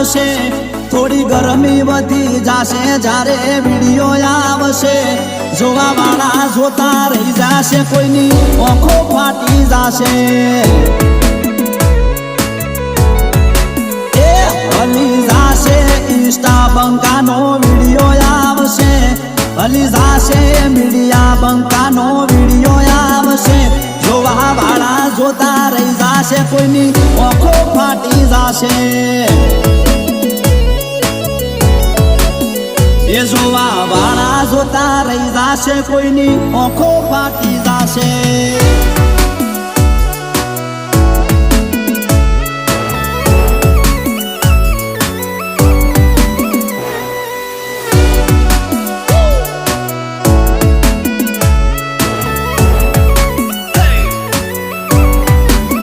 આવશે થોડી ગરમી વધી જાશે જ્યારે વિડિયો આવશે જોવા વાળા જોતા રહી જાશે કોઈની આંખો ફાટી જાશે એ હલી જાશે ઇન્સ્ટા બંકાનો વિડિયો આવશે હલી જાશે મીડિયા બંકાનો વિડિયો આવશે જોવા વાળા જોતા રહી જાશે કોઈની આંખો ફાટી જાશે એ જોવા વાળા જોતા રહી જાશે કોઈની આંખો ફાટી જાશે।